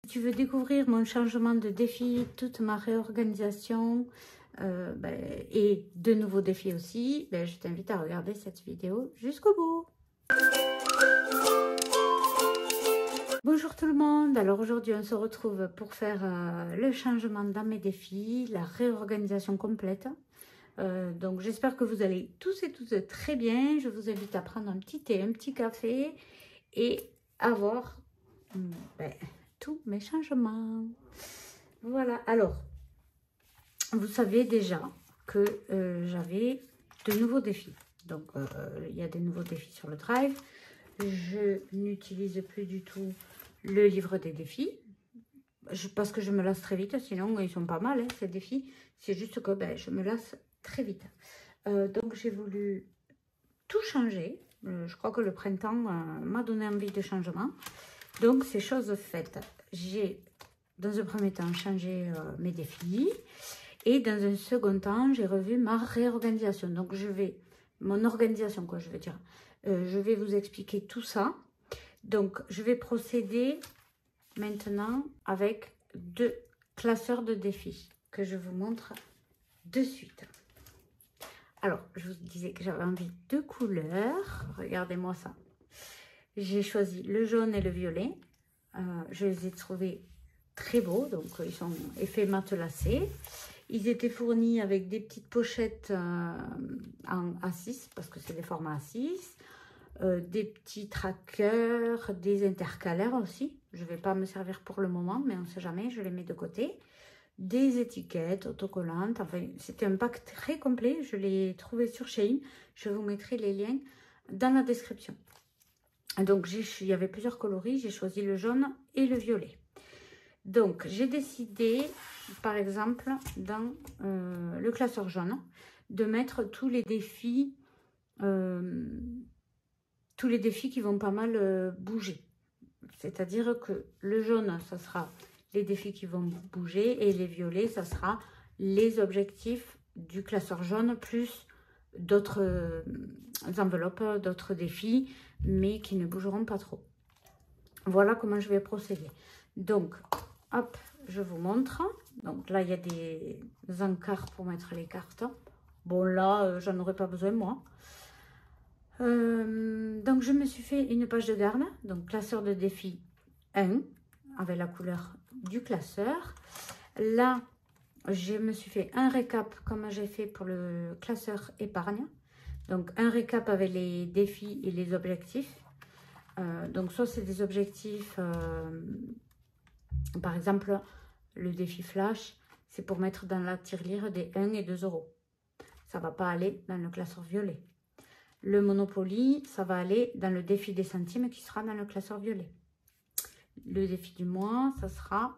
tu veux découvrir mon changement de défi, toute ma réorganisation et de nouveaux défis aussi, je t'invite à regarder cette vidéo jusqu'au bout. Bonjour tout le monde, alors aujourd'hui on se retrouve pour faire le changement dans mes défis, la réorganisation complète. Donc j'espère que vous allez tous et toutes très bien. Je vous invite à prendre un petit thé, un petit café et à voir tous mes changements. Voilà, alors vous savez déjà que j'avais de nouveaux défis. Donc il y a des nouveaux défis sur le Drive. Je n'utilise plus du tout le livre des défis parce que je me lasse très vite, sinon ils sont pas mal ces défis. C'est juste que je me lasse très vite. Donc j'ai voulu tout changer. Je crois que le printemps m'a donné envie de changement. Donc c'est chose faite. J'ai dans un premier temps changé mes défis et dans un second temps j'ai revu ma réorganisation. Donc mon organisation quoi je veux dire. Je vais vous expliquer tout ça. Donc, je vais procéder maintenant avec 2 classeurs de défis que je vous montre de suite. Alors, je vous disais que j'avais envie de couleurs. Regardez-moi ça. J'ai choisi le jaune et le violet. Je les ai trouvés très beaux. Donc, ils sont effets matelassés. Ils étaient fournis avec des petites pochettes en A6 parce que c'est des formats A6. Des petits trackers, des intercalaires aussi. Je ne vais pas me servir pour le moment, mais on ne sait jamais, je les mets de côté. Des étiquettes autocollantes. Enfin, c'était un pack très complet. Je l'ai trouvé sur Shein. Je vous mettrai les liens dans la description. Donc, il y avait plusieurs coloris. J'ai choisi le jaune et le violet. Donc, j'ai décidé, par exemple, dans le classeur jaune, de mettre tous les défis qui vont pas mal bouger. C'est-à-dire que le jaune, ça sera les défis qui vont bouger et les violets, ça sera les objectifs du classeur jaune plus d'autres enveloppes, d'autres défis, mais qui ne bougeront pas trop. Voilà comment je vais procéder. Donc, hop, je vous montre. Donc là, il y a des encarts pour mettre les cartes. Bon, là, j'en aurais pas besoin, moi. Donc je me suis fait une page de garde, donc classeur de défi 1 avec la couleur du classeur. Là je me suis fait un récap comme j'ai fait pour le classeur épargne, donc un récap avec les défis et les objectifs. Donc soit c'est des objectifs, par exemple le défi flash, c'est pour mettre dans la tirelire des 1 et 2 €. Ça va pas aller dans le classeur violet. Le Monopoly, ça va aller dans le défi des centimes qui sera dans le classeur violet. Le défi du mois, ça sera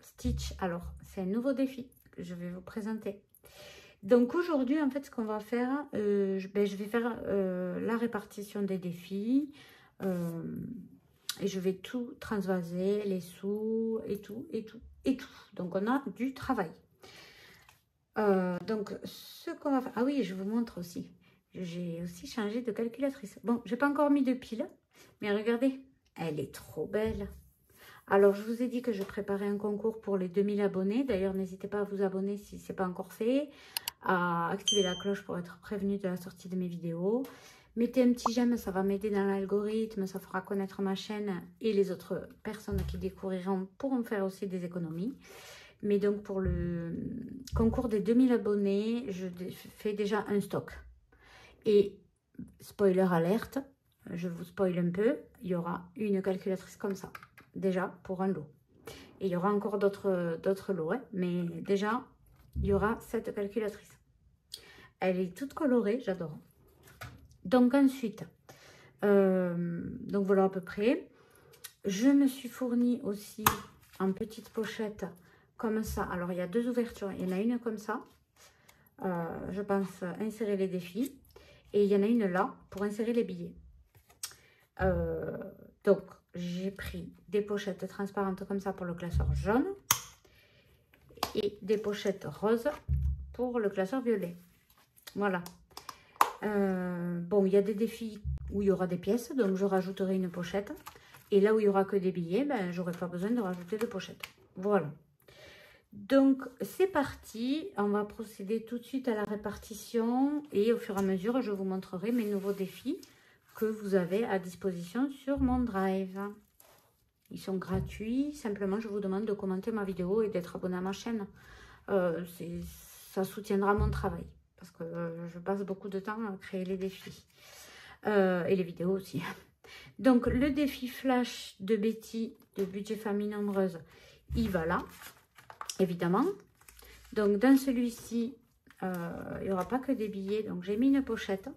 Stitch. Alors, c'est un nouveau défi que je vais vous présenter. Donc, aujourd'hui, en fait, ce qu'on va faire, je vais faire la répartition des défis. Et je vais tout transvaser, les sous et tout, et tout, et tout. Donc, on a du travail. Donc, ce qu'on va faire... Ah oui, je vous montre aussi. J'ai aussi changé de calculatrice. Bon, j'ai pas encore mis de pile, mais regardez, elle est trop belle. Alors, je vous ai dit que je préparais un concours pour les 2000 abonnés. D'ailleurs, n'hésitez pas à vous abonner si ce n'est pas encore fait, à activer la cloche pour être prévenu de la sortie de mes vidéos. Mettez un petit j'aime, ça va m'aider dans l'algorithme, ça fera connaître ma chaîne et les autres personnes qui découvriront pourront faire aussi des économies. Mais donc, pour le concours des 2000 abonnés, je fais déjà un stock. Et spoiler alerte, je vous spoil un peu, il y aura une calculatrice comme ça, déjà pour un lot. Et il y aura encore d'autres lots, hein, mais déjà, il y aura cette calculatrice. Elle est toute colorée, j'adore. Donc ensuite, donc voilà à peu près. Je me suis fournie aussi en petite pochette comme ça. Alors il y a 2 ouvertures, il y en a une comme ça. Je pense insérer les défis. Et il y en a une là pour insérer les billets. Donc, j'ai pris des pochettes transparentes comme ça pour le classeur jaune. Et des pochettes roses pour le classeur violet. Voilà. Bon, il y a des défis où il y aura des pièces. Donc, je rajouterai une pochette. Et là où il n'y aura que des billets, ben, j'aurai pas besoin de rajouter de pochette. Voilà. Donc, c'est parti. On va procéder tout de suite à la répartition. Et au fur et à mesure, je vous montrerai mes nouveaux défis que vous avez à disposition sur mon Drive. Ils sont gratuits. Simplement, je vous demande de commenter ma vidéo et d'être abonné à ma chaîne. Ça soutiendra mon travail. Parce que je passe beaucoup de temps à créer les défis. Et les vidéos aussi. Donc, le défi flash de Betty, de budget famille nombreuse, il va là, évidemment. Donc, dans celui-ci, il n'y aura pas que des billets. Donc, j'ai mis une pochette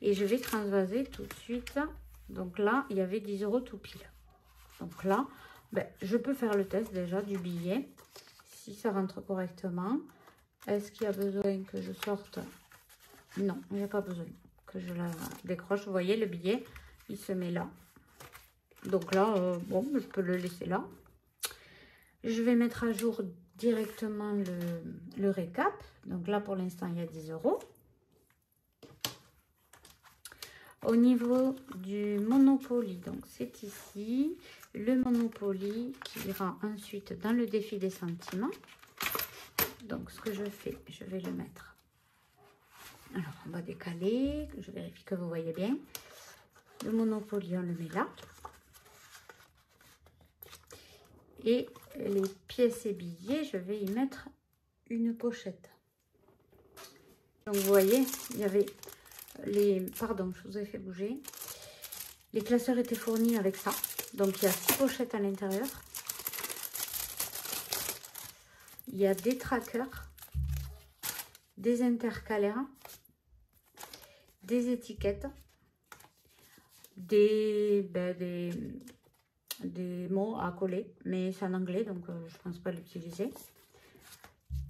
et je vais transvaser tout de suite. Donc là, il y avait 10 € tout pile. Donc là, ben, je peux faire le test déjà du billet, si ça rentre correctement. Est-ce qu'il y a besoin que je sorte? Non, il n'y a pas besoin que je la décroche. Vous voyez, le billet, il se met là. Donc là, bon, je peux le laisser là. Je vais mettre à jour directement le récap. Donc là, pour l'instant, il y a 10 €. Au niveau du Monopoly, donc c'est ici, le Monopoly qui ira ensuite dans le défi des sentiments. Donc ce que je fais, je vais le mettre. Alors on va décaler, je vérifie que vous voyez bien. Le Monopoly, on le met là. Et les pièces et billets, je vais y mettre une pochette. Donc vous voyez, il y avait les... Pardon, je vous ai fait bouger. Les classeurs étaient fournis avec ça. Donc il y a 6 pochettes à l'intérieur. Il y a des trackers, des intercalaires, des étiquettes, des mots à coller, mais c'est en anglais, donc je ne pense pas l'utiliser.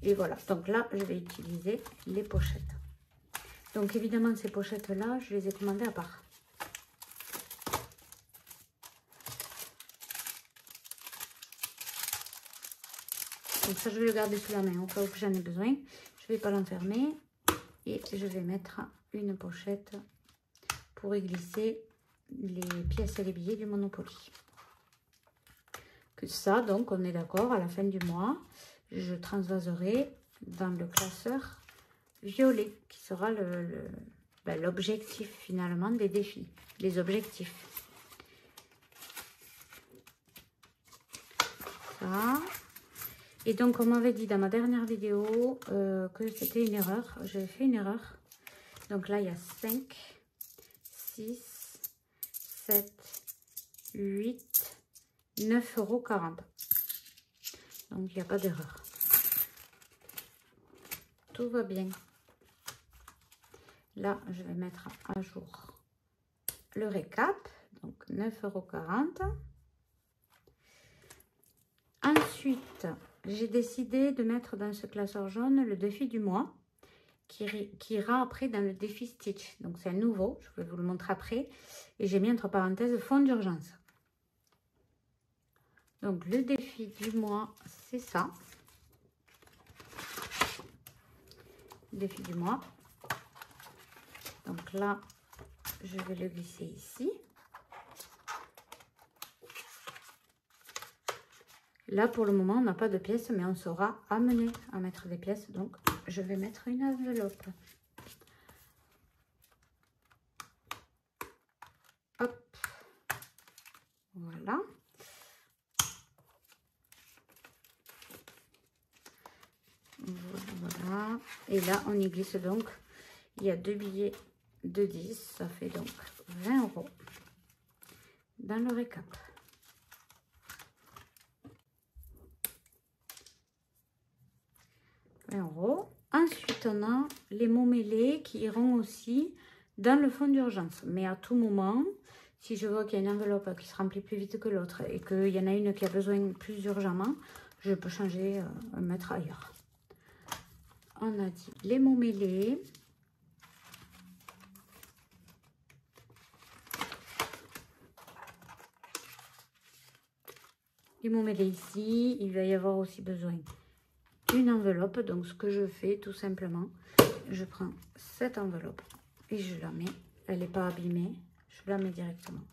Et voilà, donc là, je vais utiliser les pochettes. Donc évidemment, ces pochettes-là, je les ai commandées à part. Donc ça, je vais le garder sous la main au cas où j'en ai besoin. Je ne vais pas l'enfermer. Et je vais mettre une pochette pour y glisser les pièces et les billets du Monopoly. Que ça, donc, on est d'accord, à la fin du mois, je transvaserai dans le classeur violet, qui sera l'objectif finalement des défis, les objectifs. Ça. Et donc, on m'avait dit dans ma dernière vidéo que c'était une erreur. J'ai fait une erreur. Donc là, il y a 5, 6, 7, 8, 9,40 €. Donc, il n'y a pas d'erreur. Tout va bien. Là, je vais mettre à jour le récap. Donc, 9,40 €. Ensuite, j'ai décidé de mettre dans ce classeur jaune le défi du mois qui ira après dans le défi Stitch. Donc, c'est un nouveau. Je vais vous le montrer après. Et j'ai mis entre parenthèses fonds d'urgence. Donc, le défi du mois, c'est ça. Défi du mois. Donc là, je vais le glisser ici. Là, pour le moment, on n'a pas de pièces, mais on sera amené à mettre des pièces. Donc, je vais mettre une enveloppe. Hop. Voilà. Voilà. Et là, on y glisse donc. Il y a 2 billets de 10. Ça fait donc 20 € dans le récap. Ensuite, on a les mots mêlés qui iront aussi dans le fonds d'urgence. Mais à tout moment, si je vois qu'il y a une enveloppe qui se remplit plus vite que l'autre et qu'il y en a une qui a besoin plus urgemment, je peux changer, mettre ailleurs. On a dit les mots mêlés. Les mots mêlés ici, il va y avoir aussi besoin d'une enveloppe. Donc ce que je fais tout simplement, je prends cette enveloppe et je la mets, elle n'est pas abîmée, je la mets directement.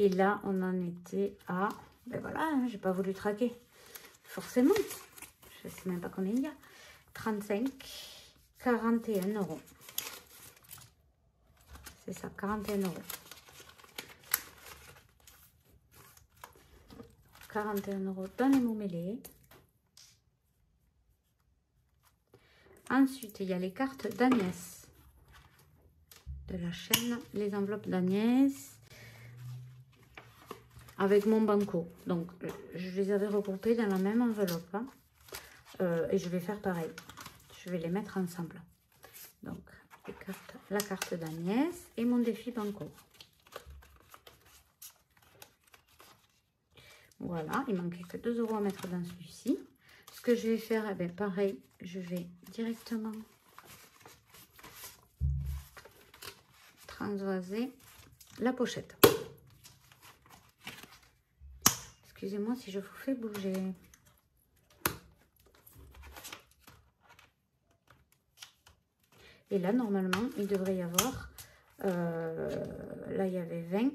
Et là, on en était à... Ben voilà, hein, j'ai pas voulu traquer. Forcément. Je sais même pas combien il y a. 35, 41 €. C'est ça, 41 €. 41 € dans les mots mêlés. Ensuite, il y a les cartes d'Agnès. De la chaîne, les enveloppes d'Agnès. Avec mon banco. Donc, je les avais regroupés dans la même enveloppe. Hein. Et je vais faire pareil. Je vais les mettre ensemble. Donc, la carte d'Agnès et mon défi banco. Voilà, il manquait que 2 € à mettre dans celui-ci. Ce que je vais faire, eh bien, pareil, je vais directement transvaser la pochette. Excusez-moi si je vous fais bouger. Et là, normalement, il devrait y avoir... là, il y avait 20.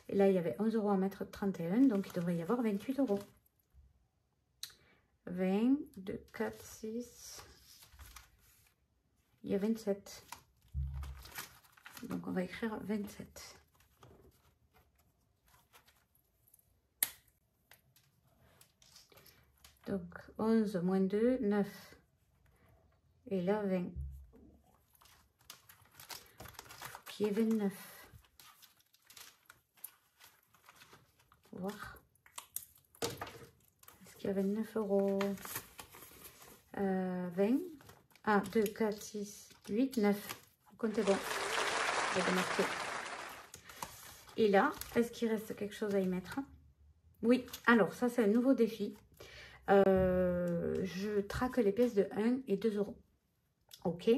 Et là, il y avait 11 € à mettre 31. Donc, il devrait y avoir 28 €. 20, 2, 4, 6. Il y a 27. Donc, on va écrire 27. Donc, 11 moins 2, 9. Et là, 20. Il faut qu'il y ait 29. On va voir. Est-ce qu'il y a 29 €? 20. 1, 2, 4, 6, 8, 9. Vous comptez bon. Je vais marquer. Et là, est-ce qu'il reste quelque chose à y mettre? Oui. Alors, ça, c'est un nouveau défi. Je traque les pièces de 1 et 2 €. Ok.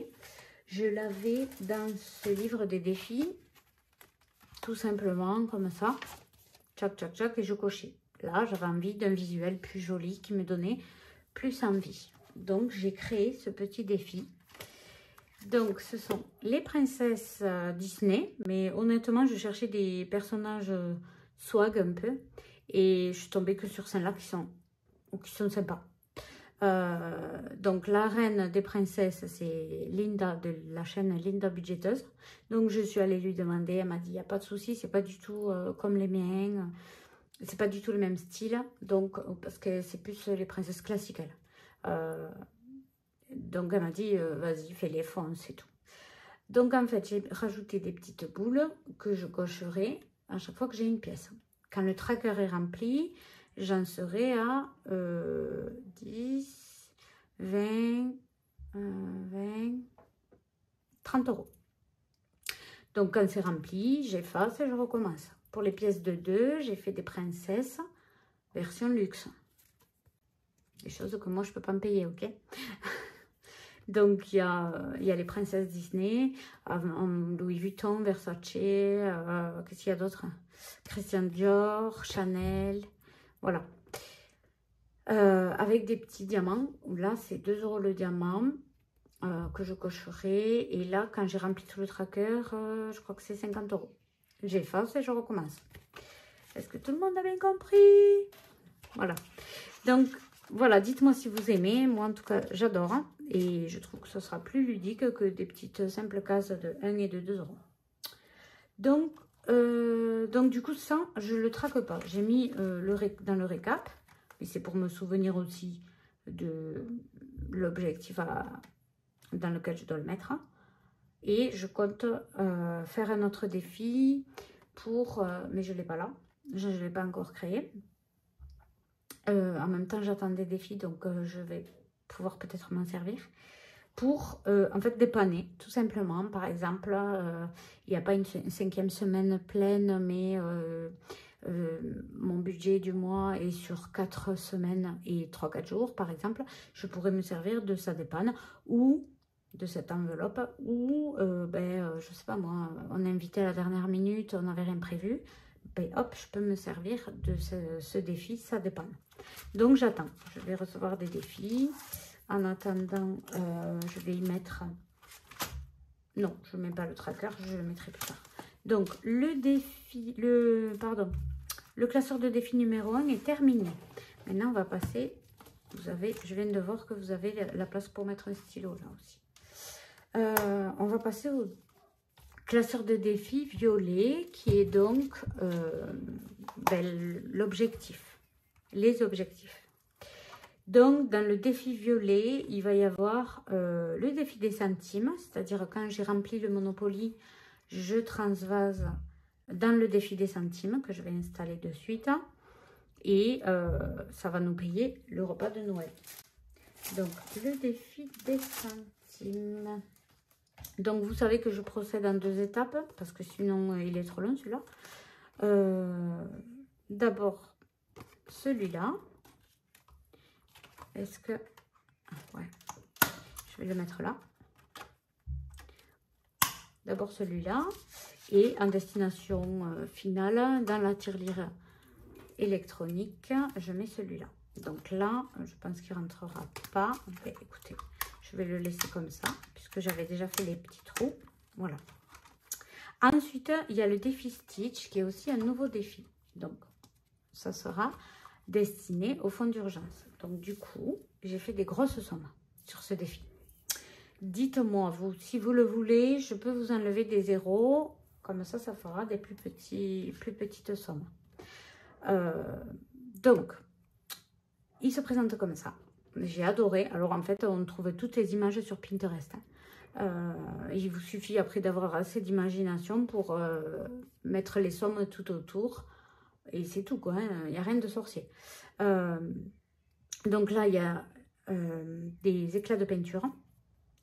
Je l'avais dans ce livre des défis. Tout simplement, comme ça. Tchac, tchac, tchac. Et je cochais. Là, j'avais envie d'un visuel plus joli qui me donnait plus envie. Donc, j'ai créé ce petit défi. Donc, ce sont les princesses Disney. Mais honnêtement, je cherchais des personnages swag un peu. Et je suis tombée que sur celles-là qui sont sympas. Donc, la reine des princesses, c'est Linda de la chaîne Linda Budgeteuse. Donc, je suis allée lui demander. Elle m'a dit, il n'y a pas de souci, c'est pas du tout comme les miens. C'est pas du tout le même style. Donc, parce que c'est plus les princesses classiques, elle. Donc, elle m'a dit, vas-y, fais-les, fonce et tout. Donc, en fait, j'ai rajouté des petites boules que je cocherai à chaque fois que j'ai une pièce. Quand le tracker est rempli, j'en serai à 10, 20, 20, 30 €. Donc, quand c'est rempli, j'efface et je recommence. Pour les pièces de 2, j'ai fait des princesses version luxe. Des choses que moi, je ne peux pas me payer, ok? Donc, il y a les princesses Disney, Louis Vuitton, Versace, qu'est-ce qu'il y a d'autre? Christian Dior, Chanel, voilà. Avec des petits diamants, là, c'est 2 € le diamant que je cocherai. Et là, quand j'ai rempli tout le tracker, je crois que c'est 50 €. J'efface et je recommence. Est-ce que tout le monde a bien compris? Voilà. Donc, voilà, dites-moi si vous aimez. Moi, en tout cas, j'adore. Hein, et je trouve que ce sera plus ludique que des petites simples cases de 1 et de 2 €. Donc, du coup, ça, je ne le traque pas. J'ai mis dans le récap. Mais c'est pour me souvenir aussi de l'objectif dans lequel je dois le mettre. Et je compte faire un autre défi pour... mais je ne l'ai pas là. Je ne l'ai pas encore créé. En même temps, j'attends des défis, donc je vais pouvoir peut-être m'en servir. Pour, en fait, dépanner, tout simplement. Par exemple, il n'y a pas une 5e semaine pleine, mais... mon budget du mois est sur 4 semaines et 3-4 jours, par exemple, je pourrais me servir de sa dépanne ou de cette enveloppe ou, je sais pas moi, on est invité à la dernière minute, on n'avait rien prévu, ben hop, je peux me servir de ce défi, ça dépanne. Donc j'attends, je vais recevoir des défis. En attendant, je vais y mettre... Non, je ne mets pas le tracker, je le mettrai plus tard. Donc, le classeur de défi numéro 1 est terminé. Maintenant, on va passer... je viens de voir que vous avez la place pour mettre un stylo là aussi. On va passer au classeur de défi violet qui est donc l'objectif, les objectifs. Donc, dans le défi violet, il va y avoir le défi des centimes, c'est-à-dire quand j'ai rempli le Monopoly, je transvase dans le défi des centimes que je vais installer de suite. Et ça va nous payer le repas de Noël. Donc, le défi des centimes. Donc, vous savez que je procède en 2 étapes, parce que sinon, il est trop long, celui-là. D'abord, celui-là. Est-ce que... ouais, je vais le mettre là. D'abord, celui-là. Et en destination finale, dans la tirelire électronique, je mets celui-là. Donc là, je pense qu'il ne rentrera pas. Mais écoutez, je vais le laisser comme ça, puisque j'avais déjà fait les petits trous. Voilà. Ensuite, il y a le défi Stitch, qui est aussi un nouveau défi. Donc, ça sera destiné au fonds d'urgence. Donc, du coup, j'ai fait des grosses sommes sur ce défi. Dites-moi, vous, si vous le voulez, je peux vous enlever des zéros. Comme ça, ça fera des plus petites sommes. Donc, il se présente comme ça. J'ai adoré. Alors, en fait, on trouve toutes les images sur Pinterest. Il vous suffit après d'avoir assez d'imagination pour mettre les sommes tout autour. Et c'est tout, quoi. Il n'y a rien de sorcier. Donc là, il y a des éclats de peinture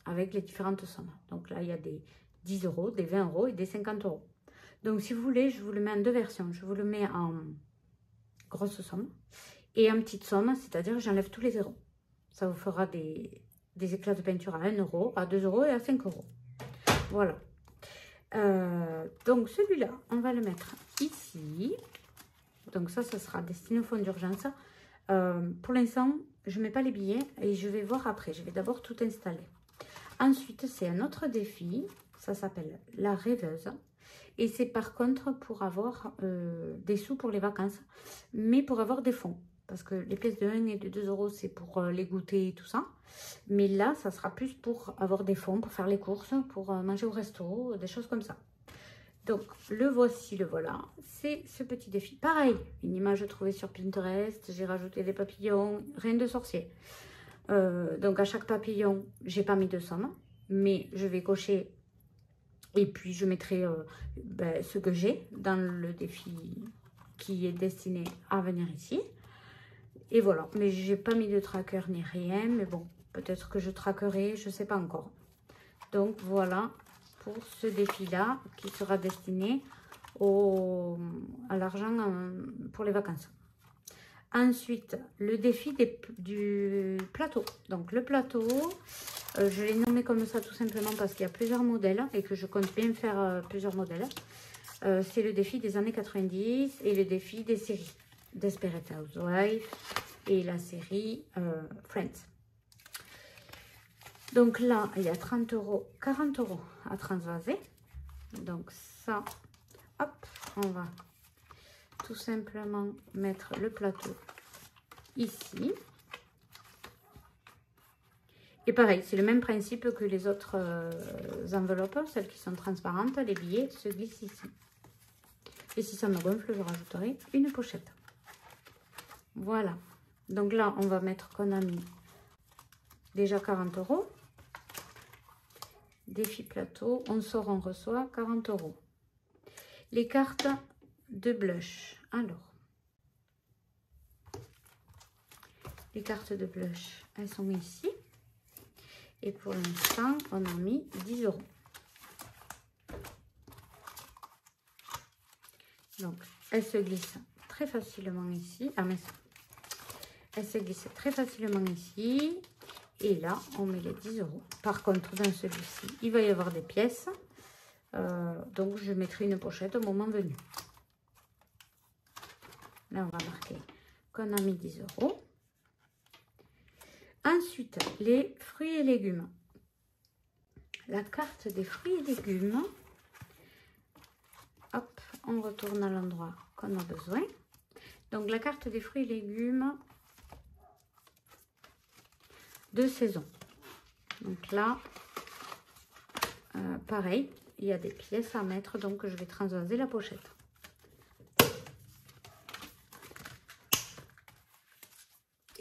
avec les différentes sommes. Donc là, il y a des 10 euros, des 20 euros et des 50 euros. Donc, si vous voulez, je vous le mets en 2 versions. Je vous le mets en grosse somme et en petite somme, c'est-à-dire j'enlève tous les zéros. Ça vous fera des éclats de peinture à 1 euro, à 2 euros et à 5 euros. Voilà. Donc, celui-là, on va le mettre ici. Donc, ça sera destiné au fonds d'urgence. Pour l'instant, je ne mets pas les billets et je vais voir après. Je vais d'abord tout installer. Ensuite, c'est un autre défi. Ça s'appelle la rêveuse. Et c'est par contre pour avoir des sous pour les vacances, mais pour avoir des fonds. Parce que les pièces de 1 et de 2 euros, c'est pour les goûter et tout ça. Mais là, ça sera plus pour avoir des fonds, pour faire les courses, pour manger au resto, des choses comme ça. Donc, le voici, le voilà. C'est ce petit défi. Pareil, une image trouvée sur Pinterest. J'ai rajouté des papillons, rien de sorcier. Donc, à chaque papillon, j'ai pas mis de somme. Mais je vais cocher et puis je mettrai ce que j'ai dans le défi qui est destiné à venir ici. Et voilà, mais j'ai pas mis de tracker ni rien. Mais bon, peut-être que je traquerai, je sais pas encore. Donc, voilà pour ce défi-là qui sera destiné à l'argent pour les vacances. Ensuite, le défi du plateau. Donc, le plateau, je l'ai nommé comme ça tout simplement parce qu'il y a plusieurs modèles et que je compte bien faire plusieurs modèles. C'est le défi des années 90 et le défi des séries Desperate Housewives et la série Friends. Donc là, il y a 30 euros, 40 euros à transvaser. Donc ça, hop, on va tout simplement mettre le plateau ici. Et pareil, c'est le même principe que les autres enveloppes, celles qui sont transparentes, les billets se glissent ici. Et si ça me gonfle, je rajouterai une pochette. Voilà. Donc là, on va mettre qu'on a mis déjà 40 euros. Défi plateau, on sort, on reçoit 40 euros. Les cartes de blush. Alors, les cartes de blush, elles sont ici. Et pour l'instant, on a mis 10 euros. Donc, elles se glissent très facilement ici. Ah, mais elles se glissent très facilement ici. Et là, on met les 10 euros. Par contre, dans celui-ci, il va y avoir des pièces. Donc, je mettrai une pochette au moment venu. Là, on va marquer qu'on a mis 10 euros. Ensuite, les fruits et légumes. La carte des fruits et légumes. hop, on retourne à l'endroit qu'on a besoin. Donc la carte des fruits et légumes de saison. Donc là, pareil, il y a des pièces à mettre, donc je vais transvaser la pochette.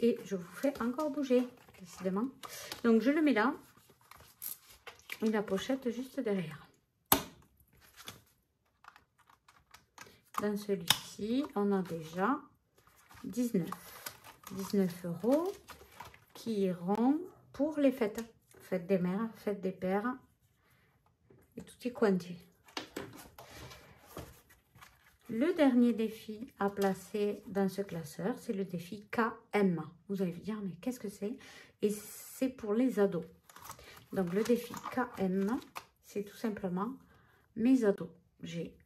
Et je vous fais encore bouger, décidément. Donc je le mets là, et la pochette juste derrière. Dans celui-ci, on a déjà 19 € qui iront pour les fêtes. Fête des mères, fête des pères. Et tout est quanti. Le dernier défi à placer dans ce classeur, c'est le défi KM. Vous allez vous dire, mais qu'est-ce que c'est? Et c'est pour les ados. Donc, le défi KM, c'est tout simplement mes ados. J'ai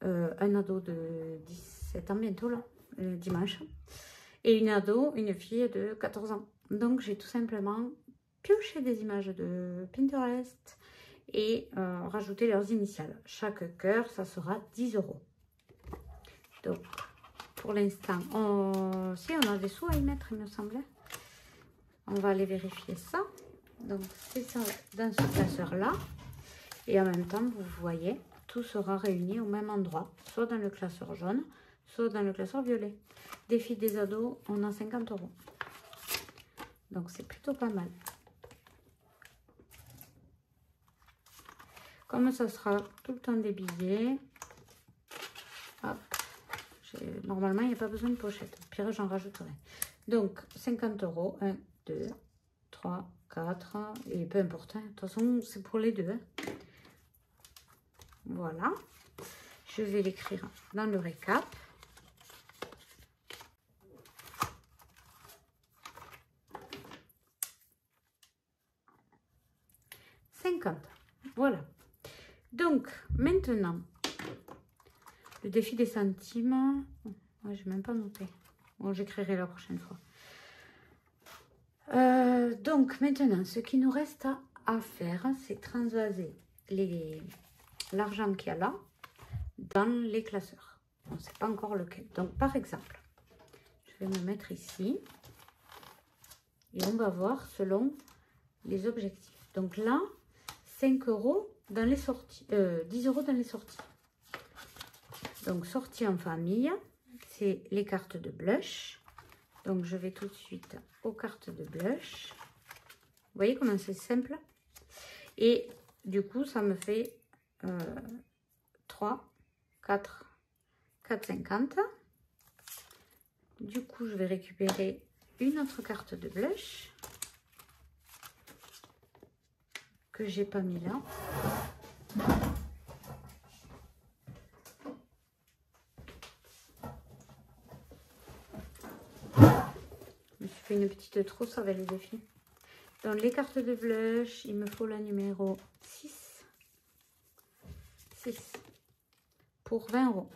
un ado de 17 ans bientôt, là, dimanche. Et une fille de 14 ans. Donc, j'ai tout simplement pioché des images de Pinterest et rajouté leurs initiales. Chaque cœur, ça sera 10 €. Donc, pour l'instant, si on a des sous à y mettre, il me semblait. On va aller vérifier ça. Donc, c'est ça dans ce classeur-là. Et en même temps, vous voyez, tout sera réuni au même endroit. Soit dans le classeur jaune, soit dans le classeur violet. Défi des ados, on a 50 €. Donc, c'est plutôt pas mal. Comme ça sera tout le temps des billets. Hop. Normalement, il n'y a pas besoin de pochette. Au pire, j'en rajouterai. Donc, 50 €. 1, 2, 3, 4. Et peu importe. Hein. De toute façon, c'est pour les deux. Hein. Voilà. Je vais l'écrire dans le récap. Voilà. Donc, maintenant, le défi des centimes. Ouais, je n'ai même pas noté. Bon, j'écrirai la prochaine fois. Donc, maintenant, ce qui nous reste à faire, c'est transvaser l'argent qu'il y a là dans les classeurs. On ne sait pas encore lequel. Donc, par exemple, je vais me mettre ici. Et on va voir selon les objectifs. Donc là, 5 € dans les sorties, 10 € dans les sorties. Donc, sortie en famille, c'est les cartes de blush. Donc, je vais tout de suite aux cartes de blush. Vous voyez comment c'est simple? Et du coup, ça me fait 3, 4, 4,50. Du coup, je vais récupérer une autre carte de blush que j'ai pas mis là. Je me suis fait une petite trousse avec les défis. Dans les cartes de blush, il me faut la numéro 6. 6 pour 20 €.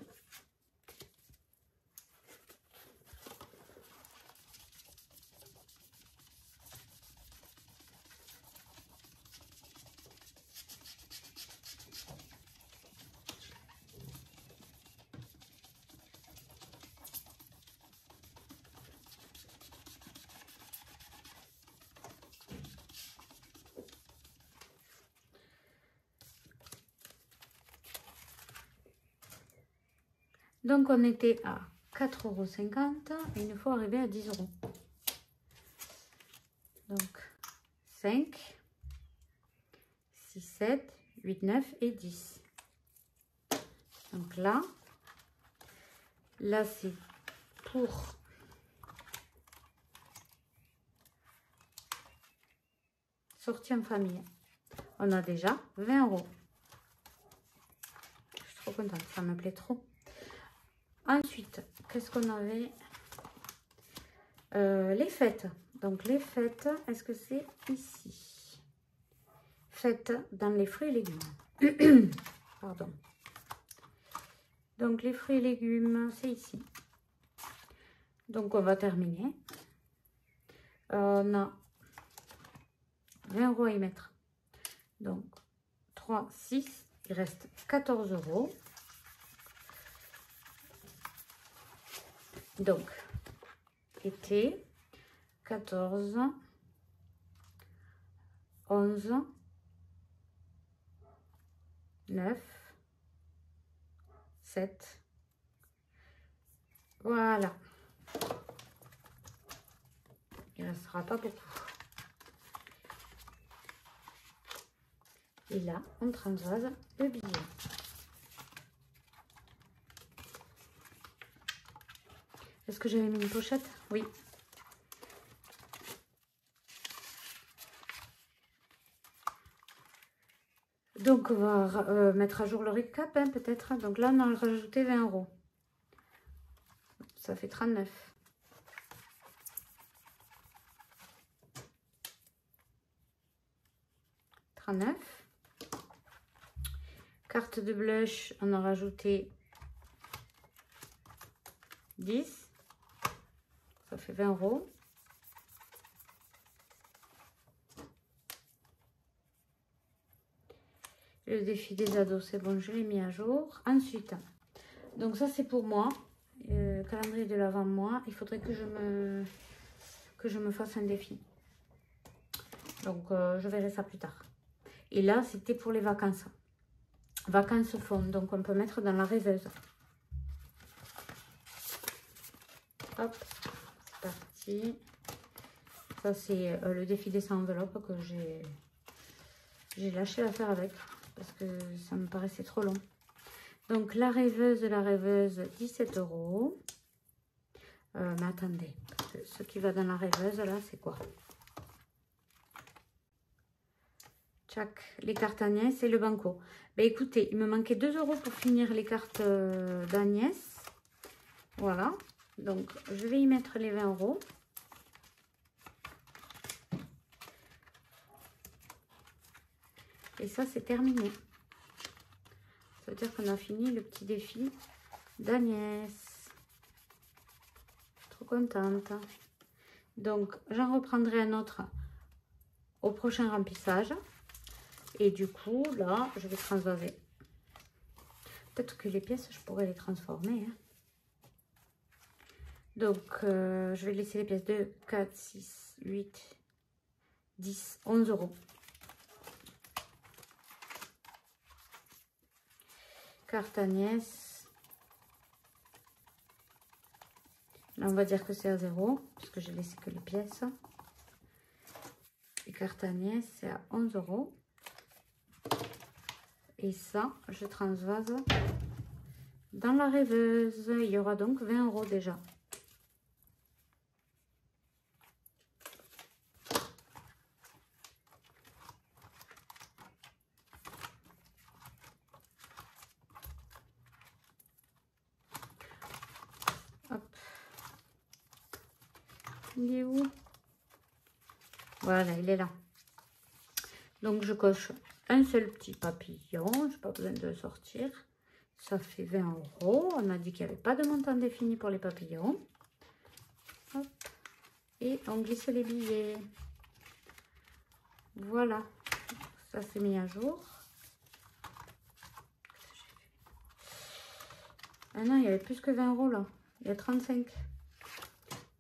Donc, on était à 4,50 € et il nous faut arriver à 10 €. Donc, 5, 6, 7, 8, 9 et 10. Donc là c'est pour sortie en famille. On a déjà 20 €. Je suis trop contente, ça me plaît trop. Ensuite, qu'est-ce qu'on avait? Les fêtes. Donc, les fêtes, est-ce que c'est ici? Fêtes dans les fruits et légumes. Pardon. Donc, les fruits et légumes, c'est ici. Donc, on va terminer. On a 20 € à y mettre. Donc, 3, 6, il reste 14 €. Donc, été, 14, 11, 9, 7. Voilà. Il ne restera pas beaucoup. Et là, on transvase le billet. Est-ce que j'avais mis une pochette? Oui. Donc, on va mettre à jour le récap, hein, peut-être. Donc là, on a rajouté 20 €. Ça fait 39. Carte de blush, on a rajouté 10. Ça fait 20 €. Le défi des ados, c'est bon, je l'ai mis à jour. Ensuite, donc ça c'est pour moi. Calendrier de l'avant moi. Il faudrait que je me fasse un défi. Donc je verrai ça plus tard. Et là, c'était pour les vacances. Vacances fond, donc on peut mettre dans la rêveuse. Hop, c'est parti. Ça, c'est le défi des 100 enveloppes que j'ai lâché l'affaire avec. Parce que ça me paraissait trop long. Donc, la rêveuse, 17 €. Mais attendez, parce que ce qui va dans la rêveuse, là, c'est quoi? Tchac, les cartes Agnès et le banco. Ben écoutez, il me manquait 2 € pour finir les cartes d'Agnès. Voilà. Donc, je vais y mettre les 20 €. Et ça, c'est terminé. Ça veut dire qu'on a fini le petit défi d'Agnès. Trop contente. Donc, j'en reprendrai un autre au prochain remplissage. Et du coup, là, je vais transvaser. Peut-être que les pièces, je pourrais les transformer. Hein. Donc, je vais laisser les pièces 2, 4, 6, 8, 10, 11 €. Carte Agnès. Là, on va dire que c'est à 0, parce que j'ai laissé que les pièces. Et carte Agnès, c'est à 11 €. Et ça, je transvase dans la rêveuse. Il y aura donc 20 € déjà. Hop. Il est où? Voilà, il est là. Donc, je coche un seul petit papillon. Je n'ai pas besoin de le sortir. Ça fait 20 €. On a dit qu'il n'y avait pas de montant défini pour les papillons. Hop. Et on glisse les billets. Voilà. Ça s'est mis à jour. Ah non, il y avait plus que 20 € là. Il y a 35.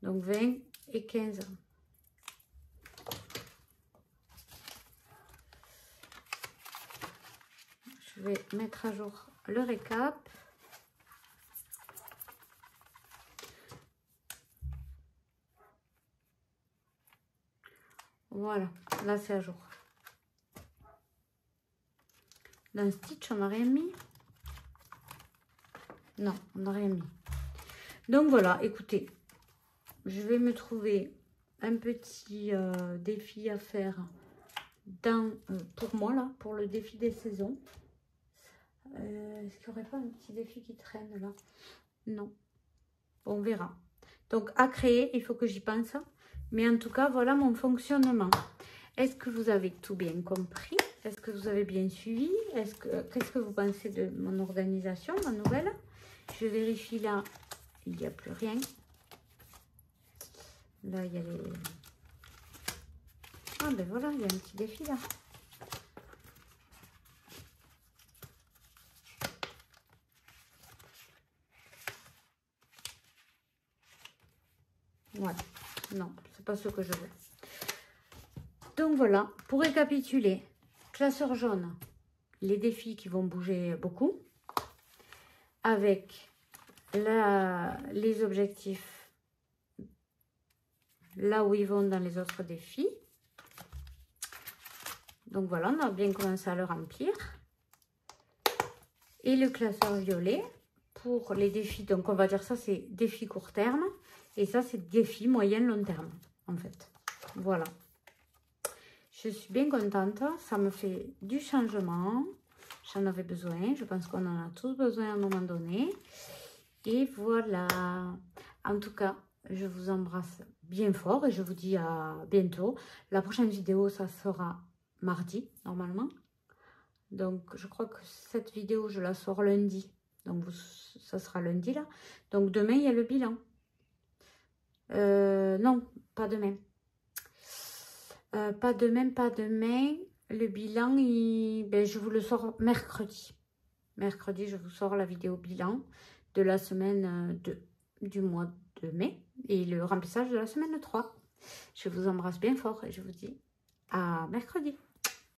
Donc 20 et 15. Je vais mettre à jour le récap. Voilà, là c'est à jour. Dans Stitch, on n'a rien mis. Non, on n'a rien mis. Donc voilà, écoutez, je vais me trouver un petit défi à faire dans, pour moi là, pour le défi des saisons. Est-ce qu'il n'y aurait pas un petit défi qui traîne là? Non. Bon, on verra. Donc à créer, il faut que j'y pense. Mais en tout cas, voilà mon fonctionnement. Est-ce que vous avez tout bien compris? Est-ce que vous avez bien suivi? Qu'est-ce que vous pensez de mon organisation, ma nouvelle? Je vérifie là, il n'y a plus rien. Là, il y a les... Ah ben voilà, il y a un petit défi là. Ouais, non, c'est pas ce que je veux. Donc voilà, pour récapituler, classeur jaune, les défis qui vont bouger beaucoup, avec les objectifs là où ils vont dans les autres défis. Donc voilà, on a bien commencé à le remplir. Et le classeur violet pour les défis, donc on va dire ça c'est défi court terme et ça c'est défi moyen long terme en fait. Voilà. Je suis bien contente, ça me fait du changement. J'en avais besoin, je pense qu'on en a tous besoin à un moment donné. Et voilà. En tout cas, je vous embrasse bien fort et je vous dis à bientôt. La prochaine vidéo, ça sera mardi, normalement. Donc, je crois que cette vidéo, je la sors lundi. Donc, ça sera lundi, là. Donc, demain, il y a le bilan. Non, pas demain. Pas demain. Le bilan, ben, je vous le sors mercredi. Mercredi, je vous sors la vidéo bilan de la semaine du mois de mai et le remplissage de la semaine 3. Je vous embrasse bien fort et je vous dis à mercredi.